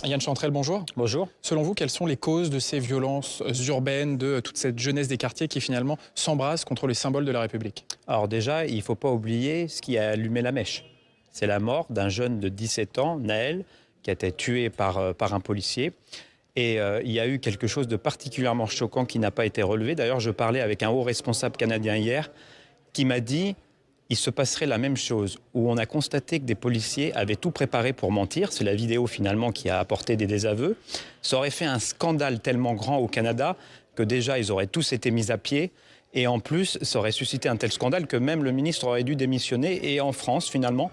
Yann Chantrel, bonjour. Bonjour. Selon vous, quelles sont les causes de ces violences urbaines, de toute cette jeunesse des quartiers qui finalement s'embrasse contre les symboles de la République? Alors déjà, il ne faut pas oublier ce qui a allumé la mèche. C'est la mort d'un jeune de 17 ans, Naël, qui a été tué par un policier. Et il y a eu quelque chose de particulièrement choquant qui n'a pas été relevé. D'ailleurs, je parlais avec un haut responsable canadien hier qui m'a dit il se passerait la même chose, où on a constaté que des policiers avaient tout préparé pour mentir. C'est la vidéo finalement qui a apporté des désaveux. Ça aurait fait un scandale tellement grand au Canada que déjà ils auraient tous été mis à pied. Et en plus, ça aurait suscité un tel scandale que même le ministre aurait dû démissionner. Et en France, finalement,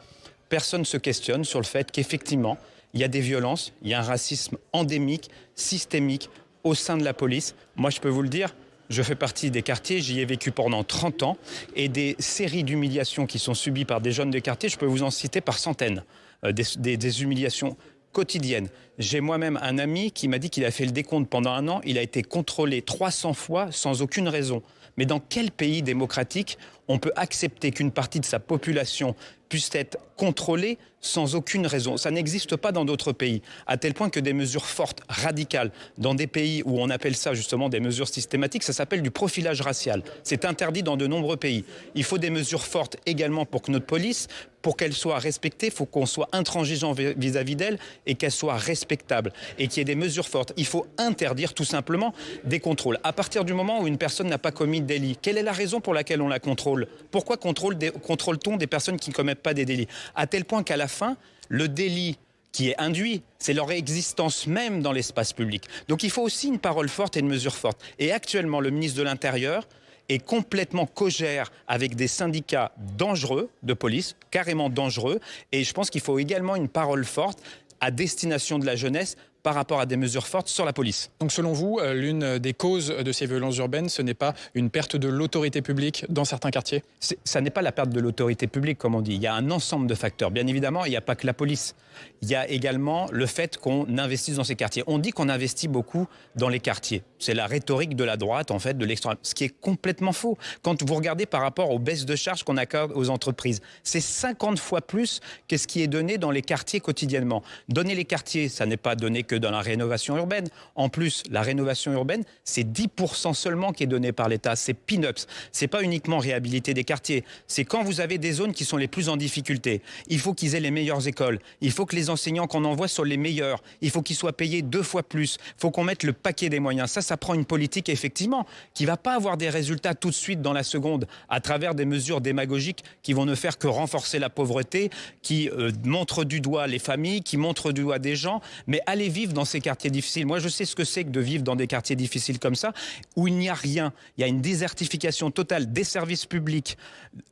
personne ne se questionne sur le fait qu'effectivement, il y a des violences, il y a un racisme endémique, systémique au sein de la police. Moi, je peux vous le dire, je fais partie des quartiers, j'y ai vécu pendant 30 ans. Et des séries d'humiliations qui sont subies par des jeunes de quartier, je peux vous en citer par centaines. Des humiliations quotidiennes. J'ai moi-même un ami qui m'a dit qu'il a fait le décompte pendant un an. Il a été contrôlé 300 fois sans aucune raison. Mais dans quel pays démocratique on peut accepter qu'une partie de sa population puisse être contrôlée sans aucune raison? Ça n'existe pas dans d'autres pays, à tel point que des mesures fortes, radicales, dans des pays où on appelle ça justement des mesures systématiques, ça s'appelle du profilage racial. C'est interdit dans de nombreux pays. Il faut des mesures fortes également pour que notre police, pour qu'elle soit respectée, il faut qu'on soit intransigeant vis-à-vis d'elle et qu'elle soit respectable et qu'il y ait des mesures fortes. Il faut interdire tout simplement des contrôles. À partir du moment où une personne n'a pas commis de délit, quelle est la raison pour laquelle on la contrôle? Pourquoi contrôle-t-on des personnes qui ne commettent pas des délits? À tel point qu'à la fin, le délit qui est induit, c'est leur existence même dans l'espace public. Donc il faut aussi une parole forte et une mesure forte. Et actuellement, le ministre de l'Intérieur est complètement cogère avec des syndicats dangereux de police, carrément dangereux. Et je pense qu'il faut également une parole forte à destination de la jeunesse par rapport à des mesures fortes sur la police. Donc selon vous, l'une des causes de ces violences urbaines, ce n'est pas une perte de l'autorité publique dans certains quartiers? Ça n'est pas la perte de l'autorité publique, comme on dit. Il y a un ensemble de facteurs. Bien évidemment, il n'y a pas que la police. Il y a également le fait qu'on investisse dans ces quartiers. On dit qu'on investit beaucoup dans les quartiers. C'est la rhétorique de la droite, en fait, de l'extrême, ce qui est complètement faux. Quand vous regardez par rapport aux baisses de charges qu'on accorde aux entreprises, c'est 50 fois plus que ce qui est donné dans les quartiers quotidiennement. Donner les quartiers, ça n'est pas donné que dans la rénovation urbaine. En plus, la rénovation urbaine, c'est 10% seulement qui est donné par l'État. C'est peanuts. C'est pas uniquement réhabiliter des quartiers. C'est quand vous avez des zones qui sont les plus en difficulté. Il faut qu'ils aient les meilleures écoles. Il faut que les enseignants qu'on envoie soient les meilleurs. Il faut qu'ils soient payés 2 fois plus. Il faut qu'on mette le paquet des moyens. Ça prend une politique, effectivement, qui va pas avoir des résultats tout de suite dans la seconde à travers des mesures démagogiques qui vont ne faire que renforcer la pauvreté, qui montrent du doigt les familles, qui montrent du doigt des gens. Mais allez vivre dans ces quartiers difficiles. Moi, je sais ce que c'est que de vivre dans des quartiers difficiles comme ça, où il n'y a rien. Il y a une désertification totale des services publics,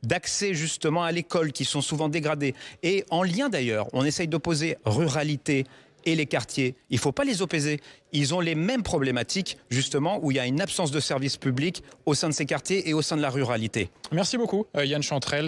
d'accès justement à l'école qui sont souvent dégradés. Et en lien d'ailleurs, on essaye d'opposer ruralité et les quartiers. Il ne faut pas les opposer. Ils ont les mêmes problématiques, justement, où il y a une absence de services publics au sein de ces quartiers et au sein de la ruralité. Merci beaucoup, Yann Chantrel.